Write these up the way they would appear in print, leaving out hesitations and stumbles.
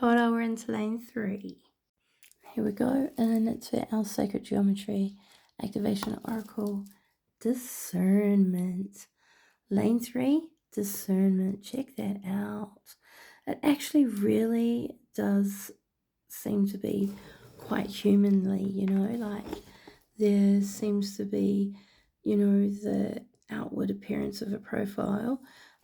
Kia ora, we're into lane 3. Here we go, and it's for our sacred geometry activation oracle, discernment. Lane 3, discernment. Check that out. It actually really does seem to be quite humanly, like there seems to be, the outward appearance of a profile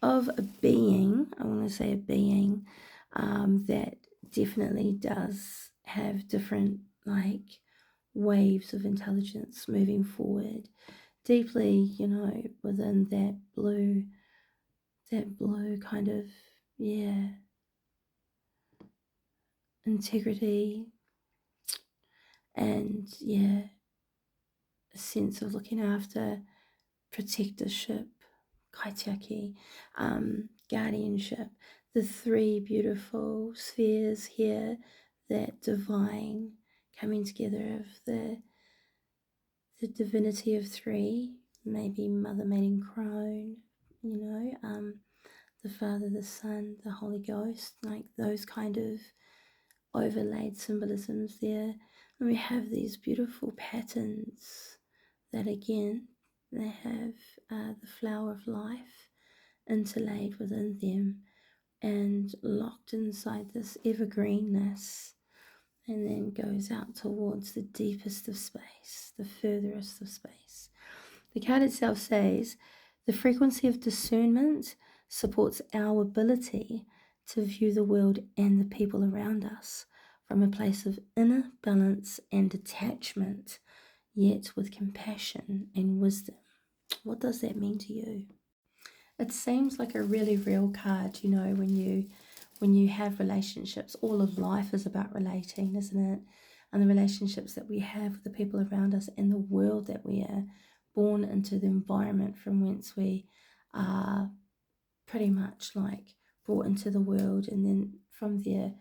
of a being. I want to say a being that definitely does have different waves of intelligence moving forward deeply, within that blue kind of, integrity and, a sense of looking after, protectorship, kaitiaki, guardianship. The 3 beautiful spheres here, that divine coming together of the divinity of 3, maybe Mother Maiden Crone, the Father, the Son, the Holy Ghost, like those kind of overlaid symbolisms there. And we have these beautiful patterns that again, they have the flower of life interlaid within them and locked inside this evergreenness, and then goes out towards the deepest of space, the furthest of space. The card itself says, the frequency of discernment supports our ability to view the world and the people around us from a place of inner balance and detachment, yet with compassion and wisdom. What does that mean to you? It seems like a really real card, when you have relationships. All of life is about relating, isn't it? And the relationships that we have with the people around us and the world that we are born into, the environment from whence we are pretty much brought into the world, and then from there,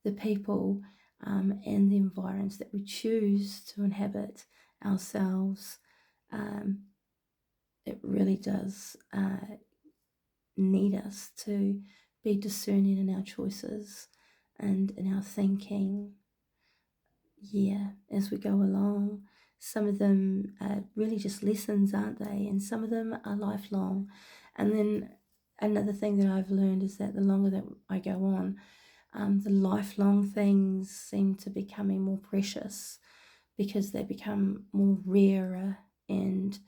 the people and the environments that we choose to inhabit ourselves. It really does need us to be discerning in our choices and in our thinking, as we go along. Some of them are really just lessons, aren't they? And some of them are lifelong. And then another thing that I've learned is that the longer that I go on, the lifelong things seem to be becoming more precious because they become more rarer, and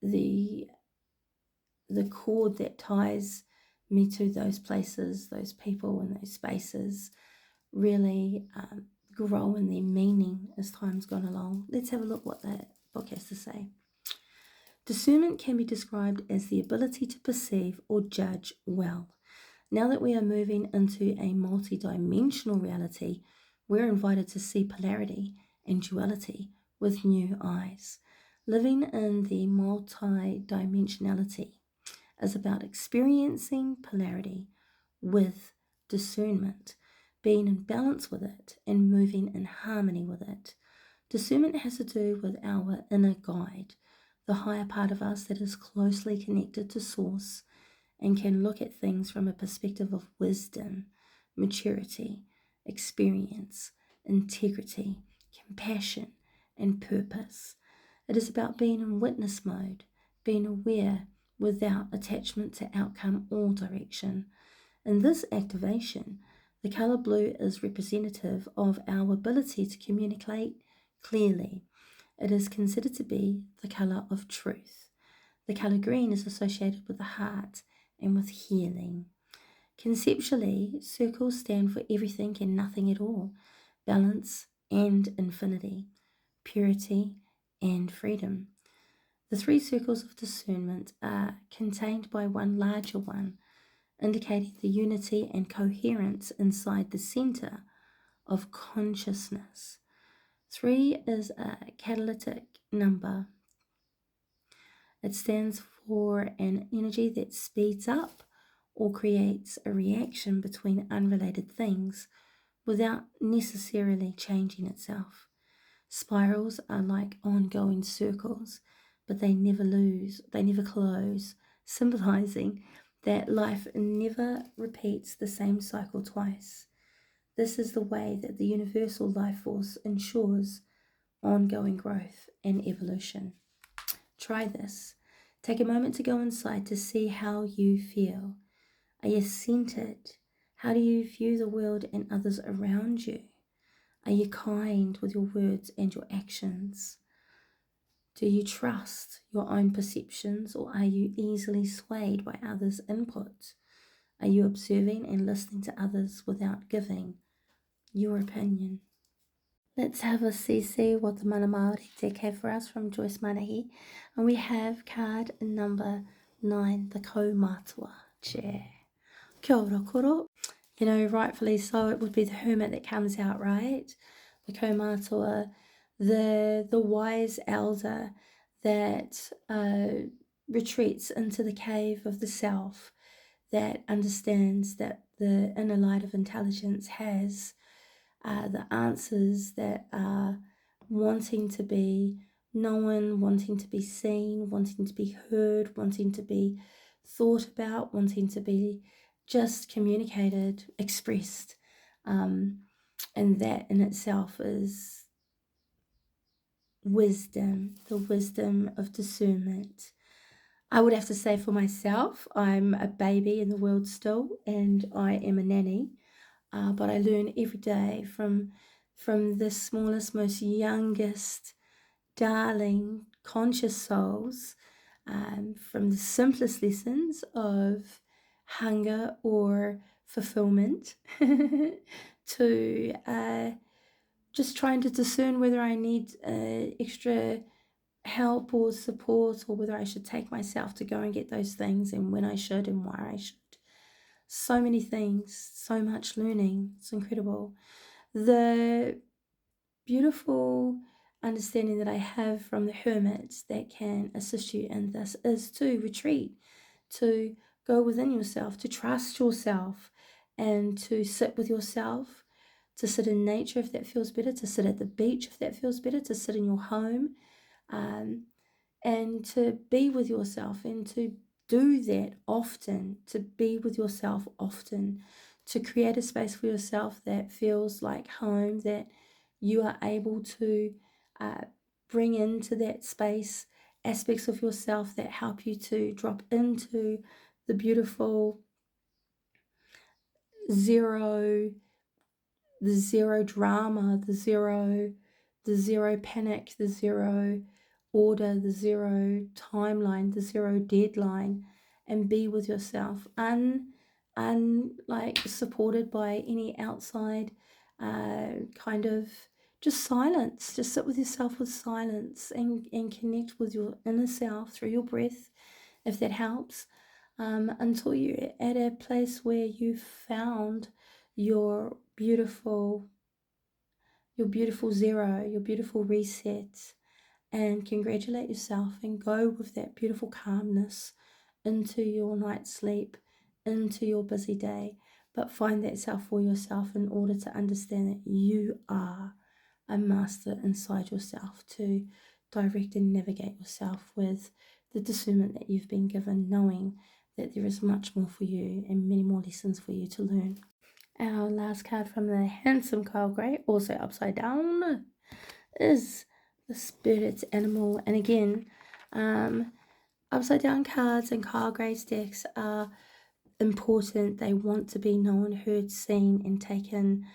the cord that ties me to those places, those people, and those spaces really grow in their meaning as time's gone along. Let's have a look what that book has to say. Discernment can be described as the ability to perceive or judge well. Now that we are moving into a multi-dimensional reality, we're invited to see polarity and duality with new eyes. Living in the multi-dimensionality is about experiencing polarity with discernment, being in balance with it, and moving in harmony with it. Discernment has to do with our inner guide, the higher part of us that is closely connected to Source and can look at things from a perspective of wisdom, maturity, experience, integrity, compassion, and purpose. It is about being in witness mode, being aware without attachment to outcome or direction. In this activation, the color blue is representative of our ability to communicate clearly. It is considered to be the color of truth. The color green is associated with the heart and with healing. Conceptually, circles stand for everything and nothing at all, balance and infinity, purity and freedom. The 3 circles of discernment are contained by one larger one, indicating the unity and coherence inside the center of consciousness. 3 is a catalytic number. It stands for an energy that speeds up or creates a reaction between unrelated things without necessarily changing itself. Spirals are like ongoing circles, but they never close, symbolizing that life never repeats the same cycle twice. This is the way that the universal life force ensures ongoing growth and evolution. Try this. Take a moment to go inside to see how you feel. Are you centered? How do you view the world and others around you? Are you kind with your words and your actions? Do you trust your own perceptions, or are you easily swayed by others' input? Are you observing and listening to others without giving your opinion? Let's have a see what the Mana Māori deck have for us from Joyce Manahi. And we have card number 9, the Kaumātua chair. Kia ora koro. You know, rightfully so, it would be the hermit that comes out, right? The Kaumātua, the wise elder that retreats into the cave of the self, that understands that the inner light of intelligence has the answers, that are wanting to be known, wanting to be seen, wanting to be heard, wanting to be thought about, wanting to be just communicated, expressed. And that in itself is wisdom, the wisdom of discernment. I would have to say for myself, I'm a baby in the world still, and I am a nanny. But I learn every day from the smallest, most youngest, darling, conscious souls, from the simplest lessons of hunger or fulfillment to just trying to discern whether I need extra help or support, or whether I should take myself to go and get those things, and when I should and why I should. So many things, so much learning. It's incredible. The beautiful understanding that I have from the hermits that can assist you in this is to retreat, to go within yourself, to trust yourself, and to sit with yourself, to sit in nature if that feels better, to sit at the beach if that feels better, to sit in your home, and to be with yourself, and to do that often, to be with yourself often, to create a space for yourself that feels like home, that you are able to bring into that space aspects of yourself that help you to drop into the beautiful zero, the zero drama, the zero panic, the zero order, the zero timeline, the zero deadline, and be with yourself, like supported by any outside kind of just silence. Just sit with yourself with silence, and connect with your inner self through your breath, if that helps, until you're at a place where you've found your beautiful zero, your beautiful reset, and congratulate yourself and go with that beautiful calmness into your night's sleep, into your busy day. But find that self for yourself in order to understand that you are a master inside yourself, to direct and navigate yourself with the discernment that you've been given, knowing that there is much more for you and many more lessons for you to learn. Our last card from the handsome Kyle Grey, also upside down, is the spirit animal. And again, upside down cards and Kyle Grey's decks are important. They want to be known, heard, seen, and taken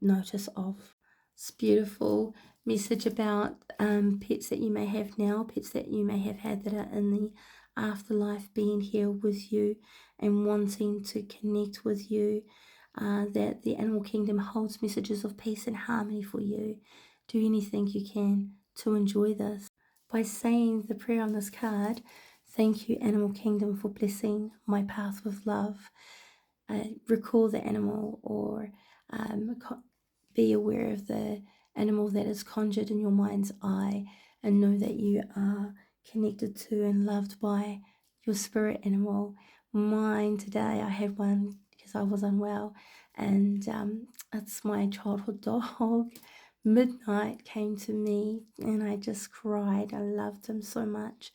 notice of. It's beautiful message about pets that you may have now, pets that you may have had that are in the afterlife, being here with you and wanting to connect with you, that the animal kingdom holds messages of peace and harmony for you. Do anything you can to enjoy this. By saying the prayer on this card, thank you, animal kingdom, for blessing my path with love. Recall the animal, or be aware of the animal that is conjured in your mind's eye, and know that you are connected to and loved by your spirit animal. Mine today, I had one because I was unwell, and it's my childhood dog. Midnight came to me and I just cried. I loved him so much.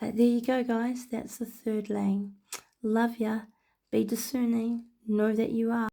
But there you go, guys. That's the third lane. Love ya. Be discerning. Know that you are.